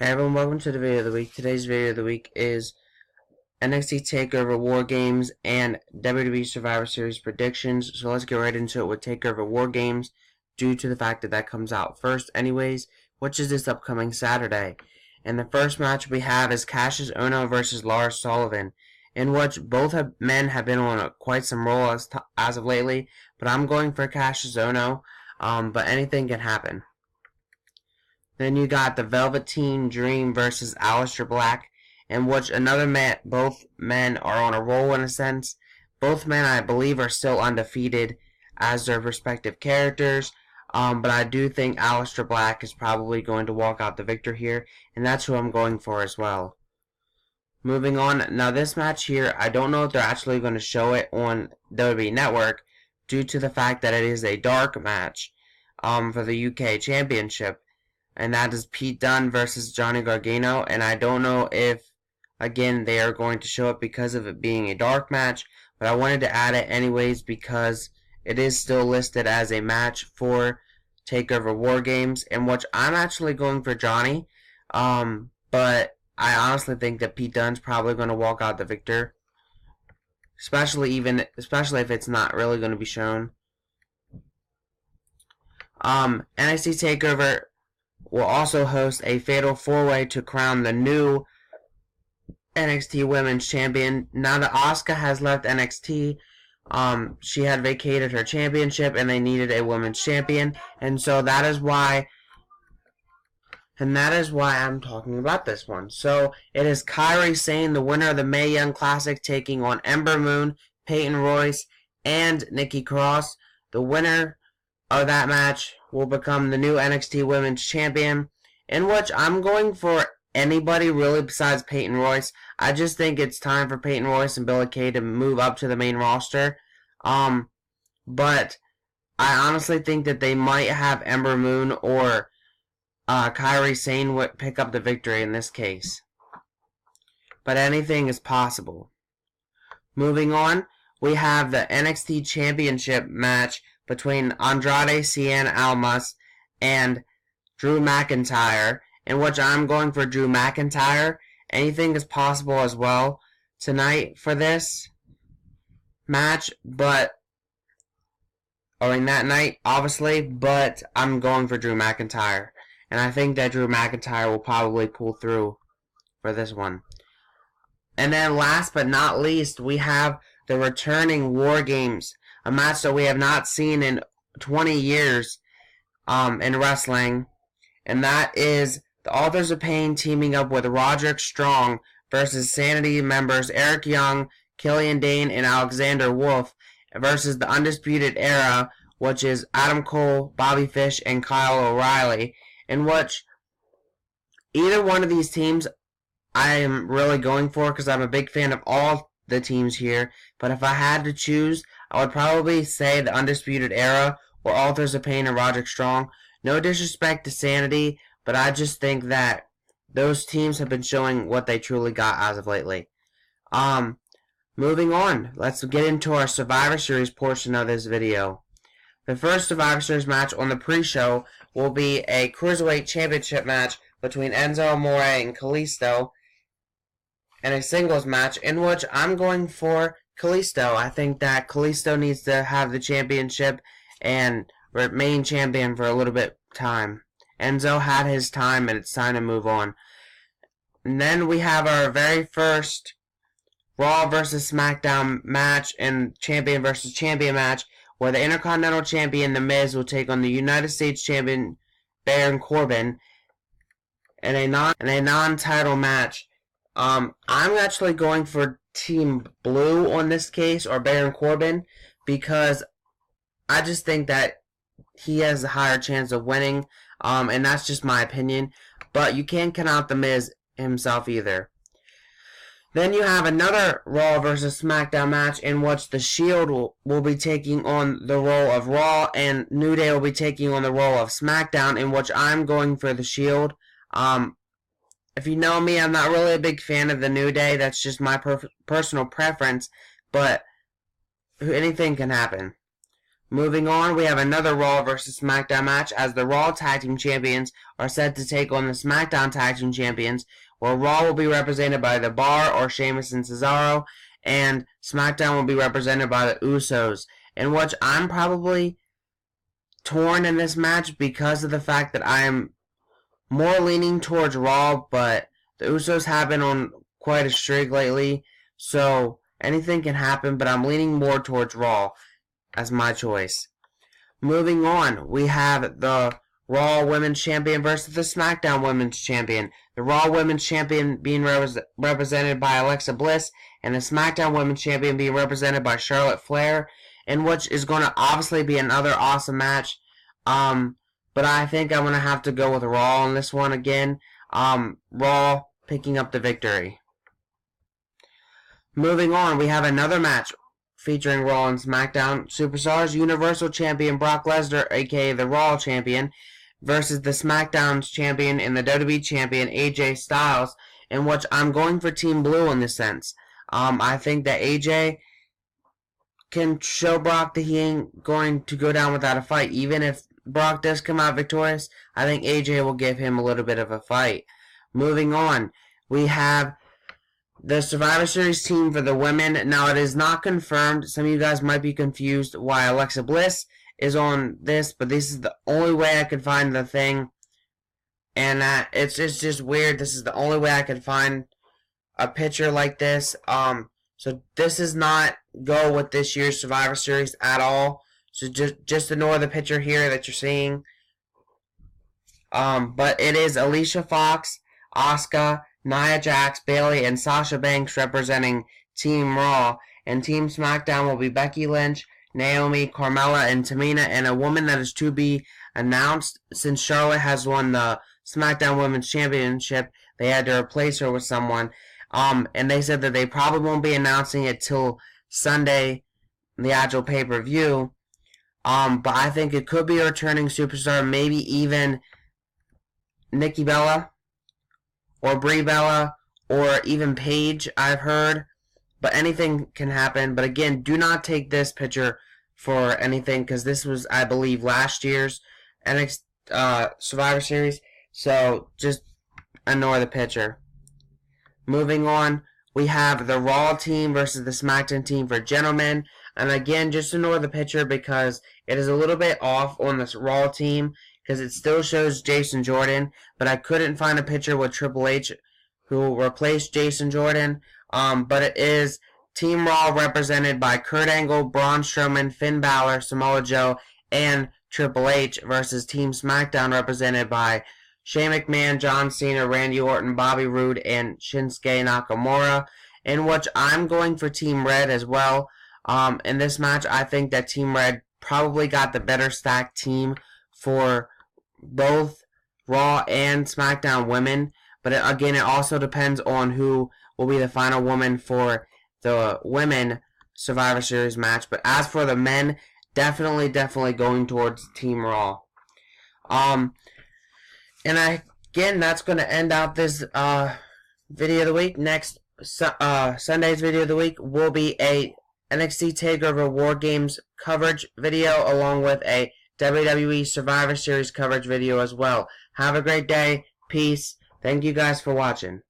Hey everyone, welcome to the video of the week. Today's video of the week is NXT TakeOver War Games and WWE Survivor Series predictions. So let's get right into it with TakeOver War Games due to the fact that that comes out first anyways, which is this upcoming Saturday. And the first match we have is Cassius Ohno versus Lars Sullivan, in which both men have been on quite some roll as of lately, but I'm going for Cassius Ohno, but anything can happen. Then you got the Velveteen Dream versus Aleister Black, in which both men are on a roll in a sense. Both men, I believe, are still undefeated as their respective characters, but I do think Aleister Black is probably going to walk out the victor here, and that's who I'm going for as well. Moving on, now this match here, I don't know if they're actually going to show it on WWE Network due to the fact that it is a dark match for the UK Championship. And that is Pete Dunne versus Johnny Gargano, and I don't know if, again, they are going to show it because of it being a dark match, but I wanted to add it anyways because it is still listed as a match for TakeOver War Games, in which I'm actually going for Johnny, but I honestly think that Pete Dunne's probably going to walk out the victor, especially if it's not really going to be shown. NXT TakeOver will also host a fatal four-way to crown the new NXT Women's Champion. Now that Asuka has left NXT, she had vacated her championship and they needed a women's champion, and so that is why I'm talking about this one. So it is Kairi Sane, the winner of the Mae Young Classic, taking on Ember Moon, Peyton Royce, and Nikki Cross. The winner of that match will become the new NXT Women's Champion, in which I'm going for anybody really besides Peyton Royce. I just think it's time for Peyton Royce and Billie Kay to move up to the main roster. But I honestly think that they might have Ember Moon or Kairi Sane pick up the victory in this case. But anything is possible. Moving on, we have the NXT Championship match between Andrade Cien Almas and Drew McIntyre, in which I'm going for Drew McIntyre. Anything is possible as well tonight for this match, that night, obviously, but I'm going for Drew McIntyre. And I think that Drew McIntyre will probably pull through for this one. And then last but not least, we have the returning War Games, a match that we have not seen in 20 years in wrestling, and that is the Authors of Pain teaming up with Roderick Strong versus Sanity members Eric Young, Killian Dane, and Alexander Wolf versus the Undisputed Era, which is Adam Cole, Bobby Fish, and Kyle O'Reilly, in which either one of these teams I am really going for because I'm a big fan of all the teams here, but if I had to choose, I would probably say the Undisputed Era or Authors of Pain and Roderick Strong. No disrespect to Sanity, but I just think that those teams have been showing what they truly got as of lately. Moving on, let's get into our Survivor Series portion of this video. The first Survivor Series match on the pre-show will be a Cruiserweight Championship match between Enzo Amore and Kalisto, and a singles match in which I'm going for Kalisto. I think that Kalisto needs to have the championship and remain champion for a little bit time. Enzo had his time and it's time to move on. And then we have our very first Raw versus SmackDown match and champion versus champion match, where the Intercontinental Champion The Miz will take on the United States Champion Baron Corbin in a non-title match. I'm actually going for Team Blue on this case, or Baron Corbin, because I just think that he has a higher chance of winning, and that's just my opinion. But you can't count out The Miz himself either. Then you have another Raw versus SmackDown match in which The Shield will be taking on the role of Raw, and New Day will be taking on the role of SmackDown, in which I'm going for The Shield. If you know me, I'm not really a big fan of the New Day. That's just my personal preference, but anything can happen. Moving on, we have another Raw versus SmackDown match as the Raw Tag Team Champions are set to take on the SmackDown Tag Team Champions, where Raw will be represented by The Bar or Sheamus and Cesaro, and SmackDown will be represented by the Usos, in which I'm probably torn in this match because of the fact that I am more leaning towards Raw, but the Usos have been on quite a streak lately, so anything can happen, but I'm leaning more towards Raw as my choice. Moving on, we have the Raw Women's Champion versus the SmackDown Women's Champion. The Raw Women's Champion being represented by Alexa Bliss, and the SmackDown Women's Champion being represented by Charlotte Flair, in which is going to obviously be another awesome match. But I think I'm going to have to go with Raw on this one again. Raw picking up the victory. Moving on, we have another match featuring Raw and SmackDown Superstars. Universal Champion Brock Lesnar, aka the Raw Champion, versus the SmackDown's Champion and the WWE Champion AJ Styles, in which I'm going for Team Blue in this sense. I think that AJ can show Brock that he ain't going to go down without a fight. Even if Brock does come out victorious, I think AJ will give him a little bit of a fight. Moving on, we have the Survivor Series team for the women. Now, it is not confirmed. Some of you guys might be confused why Alexa Bliss is on this, but this is the only way I could find the thing. And it's just weird. This is the only way I could find a picture like this. So this does not go with this year's Survivor Series at all. So just ignore the picture here that you're seeing. But it is Alicia Fox, Asuka, Nia Jax, Bayley, and Sasha Banks representing Team Raw. And Team SmackDown will be Becky Lynch, Naomi, Carmella, and Tamina, and a woman that is to be announced. Since Charlotte has won the SmackDown Women's Championship, they had to replace her with someone. And they said that they probably won't be announcing it till Sunday, the actual pay-per-view. But I think it could be a returning superstar, maybe even Nikki Bella, or Brie Bella, or even Paige, I've heard. But anything can happen. But again, do not take this picture for anything, because this was, I believe, last year's Survivor Series. So just ignore the picture. Moving on, we have the Raw team versus the SmackDown team for gentlemen. And again, just ignore the picture because it is a little bit off on this Raw team, because it still shows Jason Jordan, but I couldn't find a picture with Triple H who replaced Jason Jordan. But it is Team Raw represented by Kurt Angle, Braun Strowman, Finn Balor, Samoa Joe, and Triple H versus Team SmackDown represented by Shane McMahon, John Cena, Randy Orton, Bobby Roode, and Shinsuke Nakamura, in which I'm going for Team Red as well. In this match, I think that Team Red probably got the better stacked team for both Raw and SmackDown women. But again, it also depends on who will be the final woman for the women Survivor Series match. But as for the men, definitely going towards Team Raw. And again, that's going to end out this video of the week. Next Sunday's video of the week will be a NXT TakeOver War Games coverage video, along with a WWE Survivor Series coverage video as well. Have a great day. Peace. Thank you guys for watching.